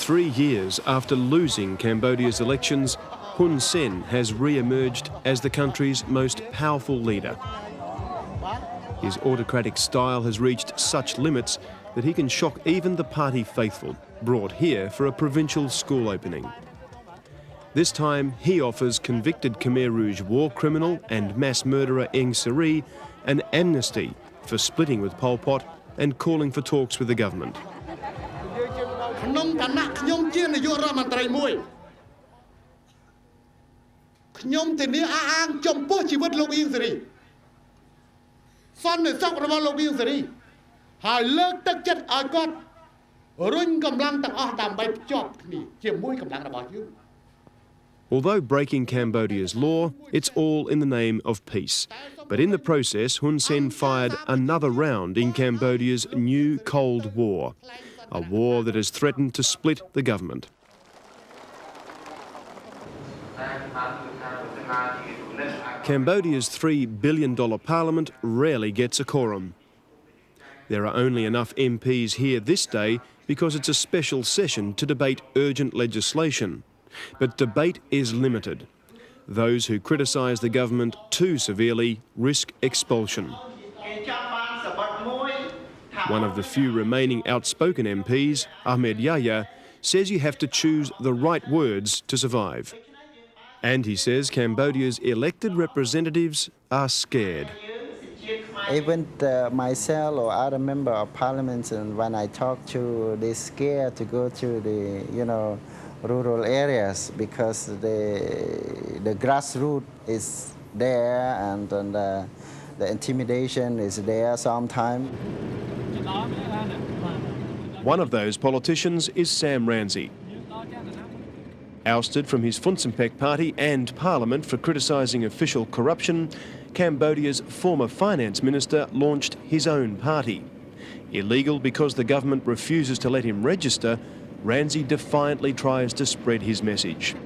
3 years after losing Cambodia's elections, Hun Sen has re-emerged as the country's most powerful leader. His autocratic style has reached such limits that he can shock even the party faithful, brought here for a provincial school opening. This time, he offers convicted Khmer Rouge war criminal and mass murderer Ieng Sary an amnesty for splitting with Pol Pot and calling for talks with the government. Although breaking Cambodia's law, it's all in the name of peace. But in the process, Hun Sen fired another round in Cambodia's new Cold War, a war that has threatened to split the government. Cambodia's $3 billion parliament rarely gets a quorum. There are only enough MPs here this day because it's a special session to debate urgent legislation. But debate is limited. Those who criticise the government too severely risk expulsion. One of the few remaining outspoken MPs, Ahmed Yahya, says you have to choose the right words to survive. And he says Cambodia's elected representatives are scared. Even myself or other member of parliament, and when I talk to, they're scared to go to the, rural areas because the grassroots is there and the intimidation is there sometimes. One of those politicians is Sam Rainsy. Ousted from his Funcinpec party and parliament for criticising official corruption, Cambodia's former finance minister launched his own party. Illegal because the government refuses to let him register, Rainsy defiantly tries to spread his message.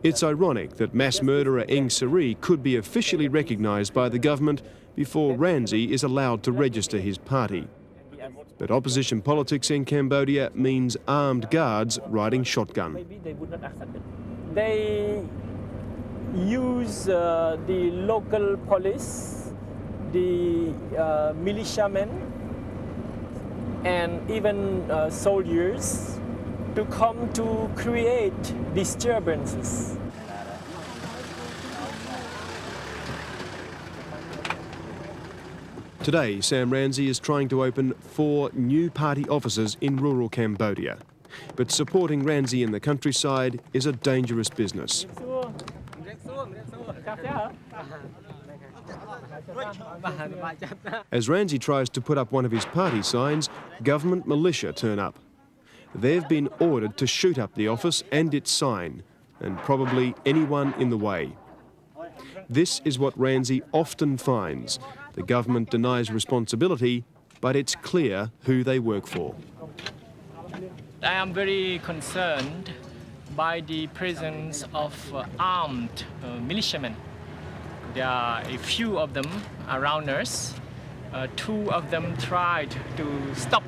It's ironic that mass murderer Ieng Sary could be officially recognised by the government before Rainsy is allowed to register his party. But opposition politics in Cambodia means armed guards riding shotgun. Maybe they would not accept it. They use the local police, the militiamen, and even soldiers to come to create disturbances. Today, Sam Rainsy is trying to open 4 new party offices in rural Cambodia. But supporting Rainsy in the countryside is a dangerous business. As Rainsy tries to put up one of his party signs, government militia turn up. They've been ordered to shoot up the office and its sign, and probably anyone in the way. This is what Rainsy often finds. The government denies responsibility, but it's clear who they work for. I am very concerned by the presence of armed militiamen. There are a few of them around us. 2 of them tried to stop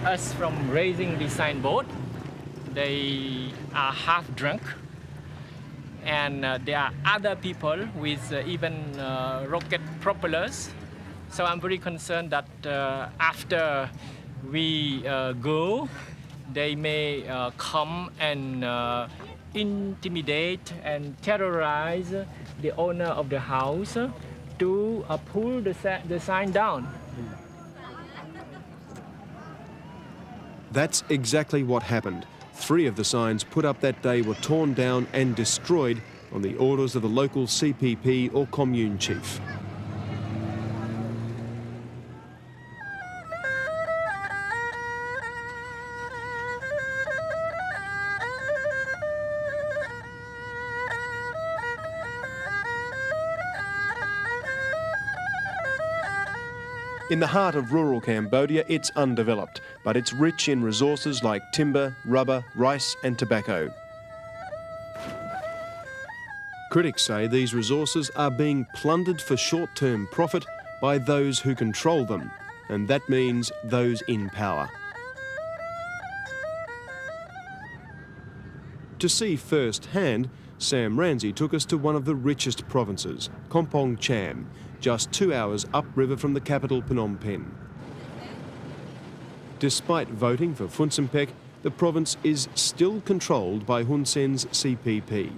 us from raising the signboard. They are half drunk. And there are other people with even rocket propellers. So I'm very concerned that after we go, they may come and intimidate and terrorize the owner of the house to pull the sign down. That's exactly what happened. 3 of the signs put up that day were torn down and destroyed on the orders of the local CPP or commune chief. In the heart of rural Cambodia, it's undeveloped, but it's rich in resources like timber, rubber, rice and tobacco. Critics say these resources are being plundered for short-term profit by those who control them, and that means those in power. To see firsthand, Sam Ramsey took us to one of the richest provinces, Kampong Cham, just 2 hours upriver from the capital Phnom Penh. Despite voting for Funsimpec, the province is still controlled by Hun Sen's CPP,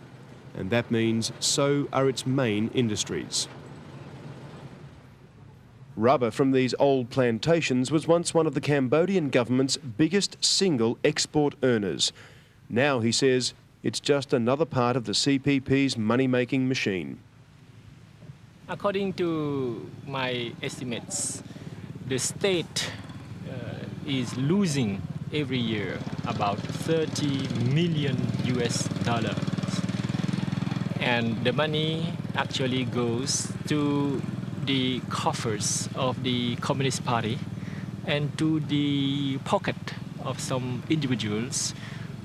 and that means so are its main industries. Rubber from these old plantations was once one of the Cambodian government's biggest single export earners. Now, he says, it's just another part of the CPP's money-making machine. According to my estimates, the state is losing every year about 30 million US dollars. And the money actually goes to the coffers of the Communist Party and to the pocket of some individuals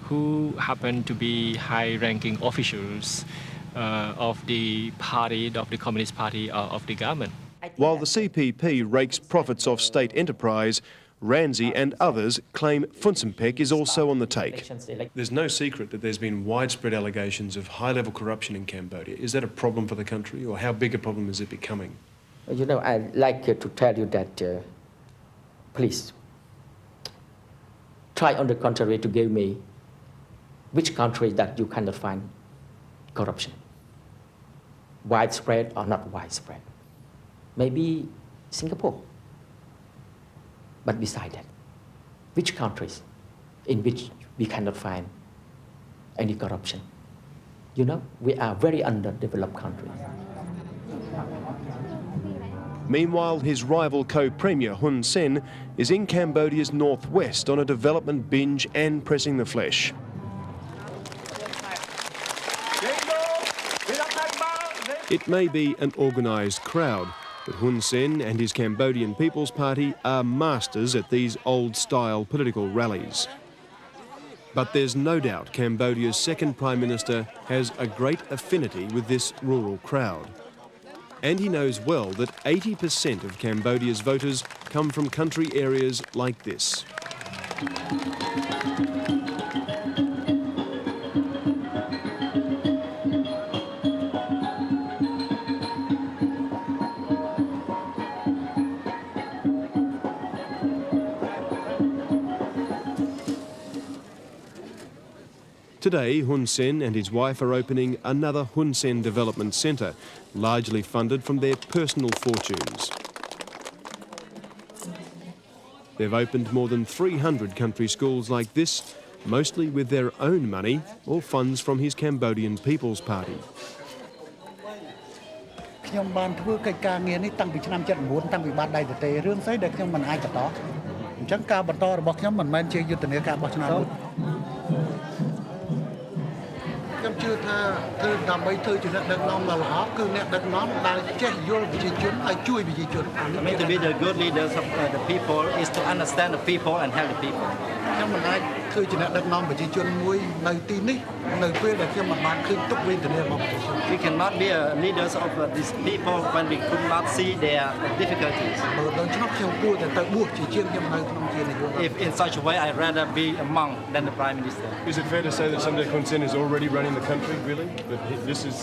who happen to be high-ranking officials of the party, of the Communist Party, of the government. While the CPP rakes profits off state enterprise, Ramsey and others claim Funsimpec is also on the take. There's no secret that there's been widespread allegations of high-level corruption in Cambodia. Is that a problem for the country, or how big a problem is it becoming? You know, I'd like to tell you that, please, try on the contrary to give me which country that you cannot find corruption. Widespread or not widespread. Maybe Singapore. But beside that, which countries in which we cannot find any corruption? You know, we are very underdeveloped country. Meanwhile, his rival co-premier Hun Sen is in Cambodia's northwest on a development binge and pressing the flesh. It may be an organised crowd, but Hun Sen and his Cambodian People's Party are masters at these old-style political rallies. But there's no doubt Cambodia's second Prime Minister has a great affinity with this rural crowd. And he knows well that 80% of Cambodia's voters come from country areas like this. Today, Hun Sen and his wife are opening another Hun Sen Development Centre, largely funded from their personal fortunes. They've opened more than 300 country schools like this, mostly with their own money or funds from his Cambodian People's Party. ខ្ញុំបានធ្វើកិច្ចការងារនេះតាំងពីឆ្នាំ79តាំងពីបាត់ដៃទទេរឿងស្អីដែលខ្ញុំមិនអាចបន្តអញ្ចឹងការបន្តរបស់ខ្ញុំមិនមែនជាយុទ្ធនាការបោះឆ្នោតខ្ញុំជឿថាធ្វើដើម្បីធ្វើជាអ្នកដឹកនាំដ៏ល្អគឺអ្នកដឹកនាំដែលចេះយល់ប្រជាជនហើយជួយប្រជាជន I mean to be the good leaders of the people is to understand the people and help the people. ខ្ញុំមិនអាចធ្វើជាអ្នកដឹកនាំប្រជាជនមួយនៅទីនេះនៅពេលដែលខ្ញុំមិនបានឃើញទុកវេទនារបស់ប្រជាជន We cannot be leaders of these people when we could not see their difficulties. បើដូច្នោះខ្ញុំគួរតែទៅបួសជាជាងខ្ញុំនៅក្នុងជានាយករដ្ឋមន្ត្រី If in such a way I'd rather be a monk than the Prime Minister. Is it fair to say that Samdech Hun Sen is already running the country, really? That this is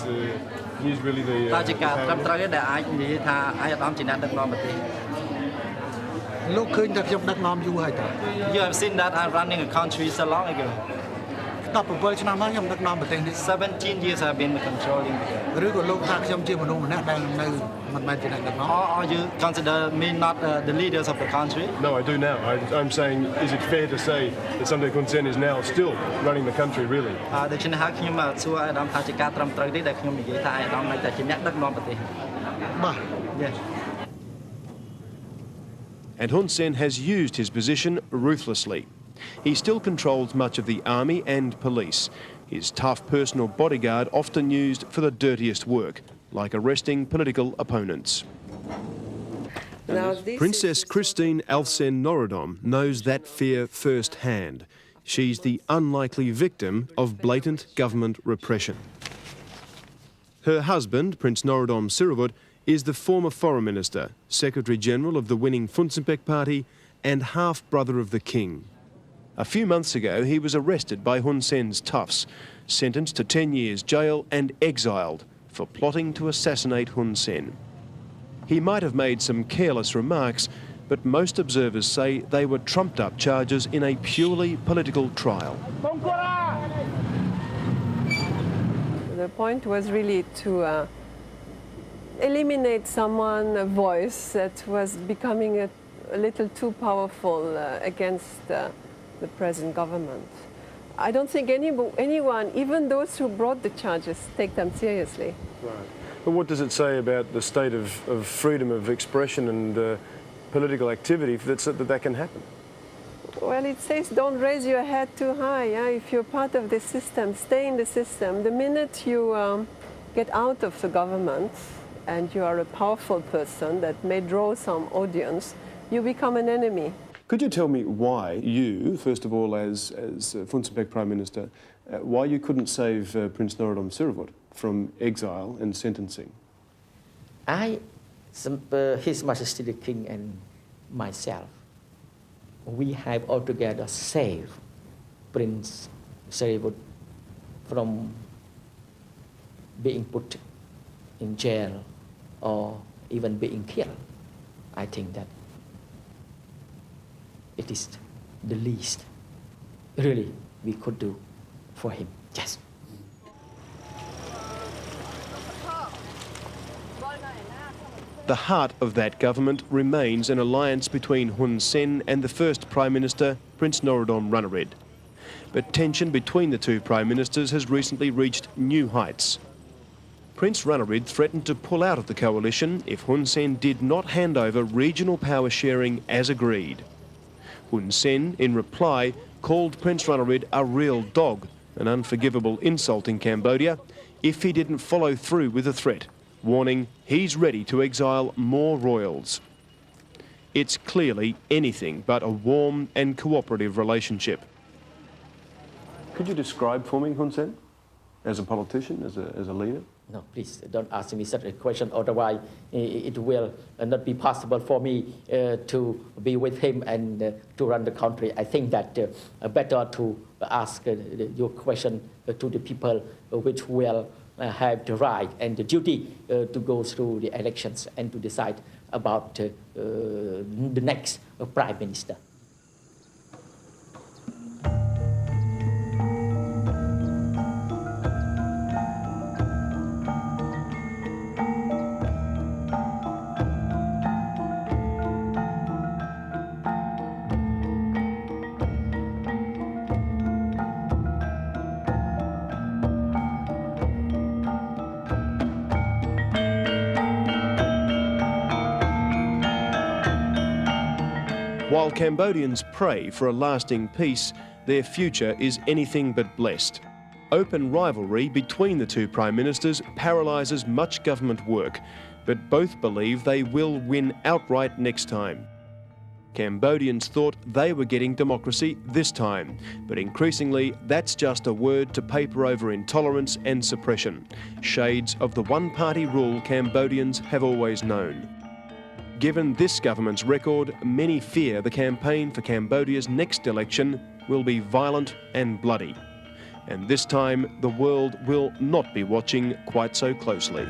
he's really the តើជាការត្រឹមត្រូវទេដែលអាចនិយាយថាឯកឧត្តមជាអ្នកដឹកនាំប្រទេស លោកឃើញថាខ្ញុំដឹកនាំយូរហើយតើ You have seen that I'm running a country so long ago. 17ឆ្នាំហើយខ្ញុំដឹកនាំប្រទេសនេះ 17 years I've been controlling. ឬក៏លោកថាខ្ញុំជាមនុស្សម្នាក់ដែលនៅមិនមែនជាអ្នកដឹកនាំ Or you consider me not the leaders of the country? No, I do now. I'm saying, is it fair to say that Samdech Hun Sen is now still running the country, really? ដូច្នេះហើយខ្ញុំសួរឯកឧត្តមថាជាការត្រឹមត្រូវទេដែលខ្ញុំនិយាយថាឯកឧត្តមនៅតែជាអ្នកដឹកនាំប្រទេស បាទ Yes. And Hun Sen has used his position ruthlessly. He still controls much of the army and police, his tough personal bodyguard often used for the dirtiest work, like arresting political opponents. Princess Christine Alsen Norodom knows that fear firsthand. She's the unlikely victim of blatant government repression. Her husband, Prince Norodom Siravut, is the former Foreign Minister, Secretary-General of the winning Funsimpec Party and half-brother of the King. A few months ago, he was arrested by Hun Sen's toughs, sentenced to 10 years jail and exiled for plotting to assassinate Hun Sen. He might have made some careless remarks, but most observers say they were trumped-up charges in a purely political trial. The point was really to eliminate someone, a voice that was becoming a little too powerful against the present government. I don't think anyone, even those who brought the charges, take them seriously. Right. But what does it say about the state of freedom of expression and political activity that can happen? Well, it says don't raise your head too high. Yeah? If you're part of the system, stay in the system. The minute you get out of the government and you are a powerful person that may draw some audience, you become an enemy. Could you tell me why you, first of all, as Fun Sepek Prime Minister, why you couldn't save Prince Norodom Sirirut from exile and sentencing? His Majesty the King and myself, we have altogether saved Prince Sirirut from being put in jail or even being killed. I think that it is the least really we could do for him. Yes. The heart of that government remains an alliance between Hun Sen and the first Prime Minister, Prince Norodom Ranariddh. But tension between the two Prime Ministers has recently reached new heights. Prince Ranariddh threatened to pull out of the coalition if Hun Sen did not hand over regional power sharing as agreed. Hun Sen, in reply, called Prince Ranariddh a real dog, an unforgivable insult in Cambodia, if he didn't follow through with the threat, warning he's ready to exile more royals. It's clearly anything but a warm and cooperative relationship. Could you describe for me Hun Sen as a politician, as a leader? No, please don't ask me such a question, otherwise it will not be possible for me to be with him and to run the country. I think that better to ask your question to the people which will have the right and the duty to go through the elections and to decide about the next Prime Minister. While Cambodians pray for a lasting peace, their future is anything but blessed. Open rivalry between the two Prime Ministers paralyses much government work, but both believe they will win outright next time. Cambodians thought they were getting democracy this time, but increasingly that's just a word to paper over intolerance and suppression, shades of the one-party rule Cambodians have always known. Given this government's record, many fear the campaign for Cambodia's next election will be violent and bloody. And this time, the world will not be watching quite so closely.